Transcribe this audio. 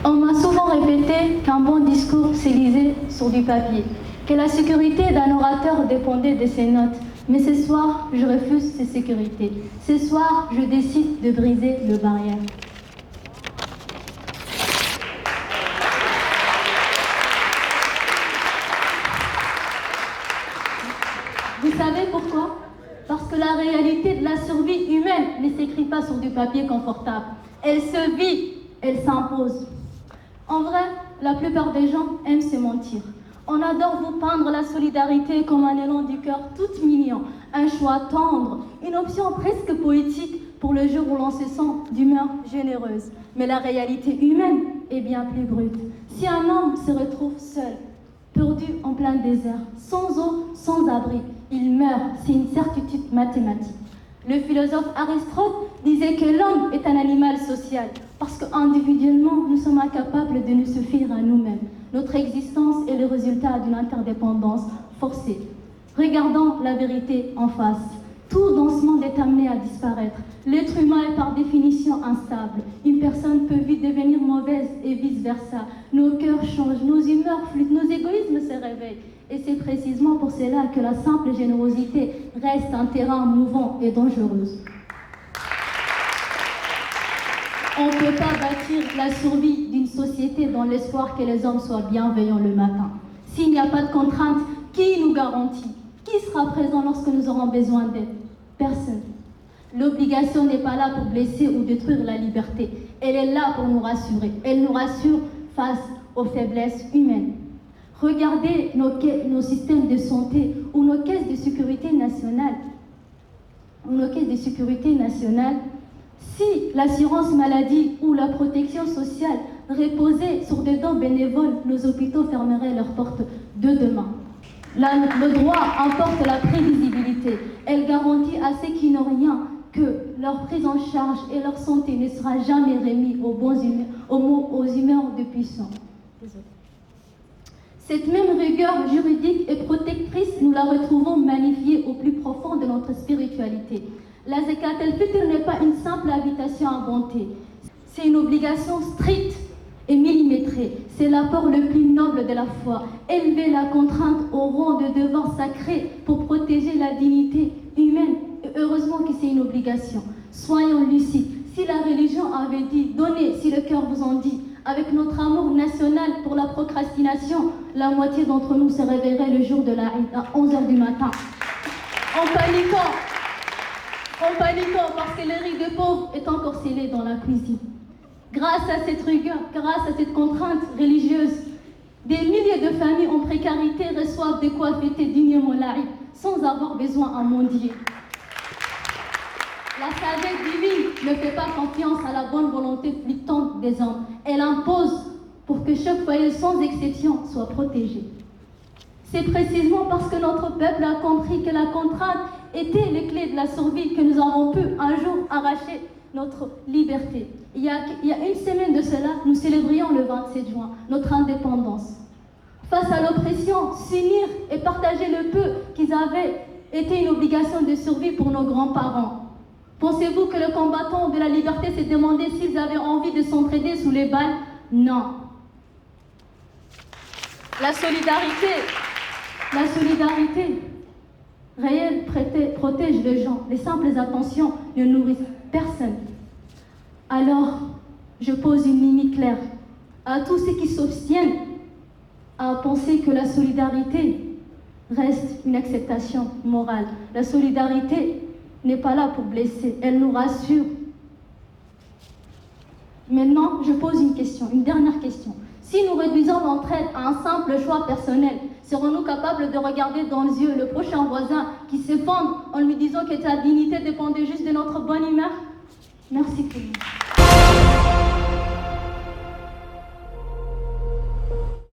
On m'a souvent répété qu'un bon discours s'élisait sur du papier, que la sécurité d'un orateur dépendait de ses notes. Mais ce soir, je refuse cette sécurité. Ce soir, je décide de briser le barrière. Vous savez pourquoi? Parce que la réalité de la survie humaine ne s'écrit pas sur du papier confortable. Elle se vit, elle s'impose. En vrai, la plupart des gens aiment se mentir. On adore vous peindre la solidarité comme un élan du cœur tout mignon, un choix tendre, une option presque poétique pour le jour où l'on se sent d'humeur généreuse. Mais la réalité humaine est bien plus brute. Si un homme se retrouve seul, perdu en plein désert, sans eau, sans abri, il meurt, c'est une certitude mathématique. Le philosophe Aristote disait que l'homme est un animal social, parce qu'individuellement, nous sommes incapables de nous suffire à nous-mêmes. Notre existence est le résultat d'une interdépendance forcée. Regardons la vérité en face. Tout dans ce monde est amené à disparaître. L'être humain est par définition instable. Une personne peut vite devenir mauvaise et vice-versa. Nos cœurs changent, nos humeurs fluctuent, nos égoïsmes se réveillent. Et c'est précisément pour cela que la simple générosité reste un terrain mouvant et dangereux. On ne peut pas bâtir la survie d'une société dans l'espoir que les hommes soient bienveillants le matin. S'il n'y a pas de contraintes, qui nous garantit? Qui sera présent lorsque nous aurons besoin d'aide? Personne. L'obligation n'est pas là pour blesser ou détruire la liberté. Elle est là pour nous rassurer. Elle nous rassure face aux faiblesses humaines. Regardez nos systèmes de santé ou nos caisses de sécurité nationale. Si l'assurance maladie ou la protection sociale reposait sur des dons bénévoles, nos hôpitaux fermeraient leurs portes de demain. Le droit importe la prévisibilité. Elle garantit à ceux qui n'ont rien que leur prise en charge et leur santé ne sera jamais remise aux humeurs de puissants. Désolée. Cette même rigueur juridique et protectrice, nous la retrouvons magnifiée au plus profond de notre spiritualité. La Zakat el-Fitr n'est pas une simple invitation à bonté. C'est une obligation stricte et millimétrée. C'est l'apport le plus noble de la foi. Élever la contrainte au rang de devoir sacré pour protéger la dignité humaine. Et heureusement que c'est une obligation. Soyons lucides. Si la religion avait dit « donnez si le cœur vous en dit », avec notre amour national pour la procrastination, la moitié d'entre nous se réveillerait le jour de la Eid à 11h du matin. En paniquant parce que le riz de pauvre est encore scellé dans la cuisine. Grâce à cette rigueur, grâce à cette contrainte religieuse, des milliers de familles en précarité reçoivent de quoi fêter dignement la Eid sans avoir besoin à mendier. La sagesse divine ne fait pas confiance à la bonne volonté fluctuante des hommes. Elle impose pour que chaque foyer, sans exception, soit protégé. C'est précisément parce que notre peuple a compris que la contrainte était les clés de la survie que nous avons pu un jour arracher notre liberté. Il y a une semaine de cela, nous célébrions le 27 juin, notre indépendance. Face à l'oppression, s'unir et partager le peu qu'ils avaient était une obligation de survie pour nos grands-parents. Pensez-vous que le combattant de la liberté s'est demandé s'ils avaient envie de s'entraider sous les balles? Non. La solidarité réelle protège les gens. Les simples attentions ne nourrissent personne. Alors, je pose une limite claire à tous ceux qui s'obstinent à penser que la solidarité reste une acceptation morale. La solidarité n'est pas là pour blesser, elle nous rassure. Maintenant, je pose une dernière question. Si nous réduisons l'entraide à un simple choix personnel, serons-nous capables de regarder dans les yeux le prochain voisin qui s'effondre en lui disant que sa dignité dépendait juste de notre bonne humeur? Merci tout le monde.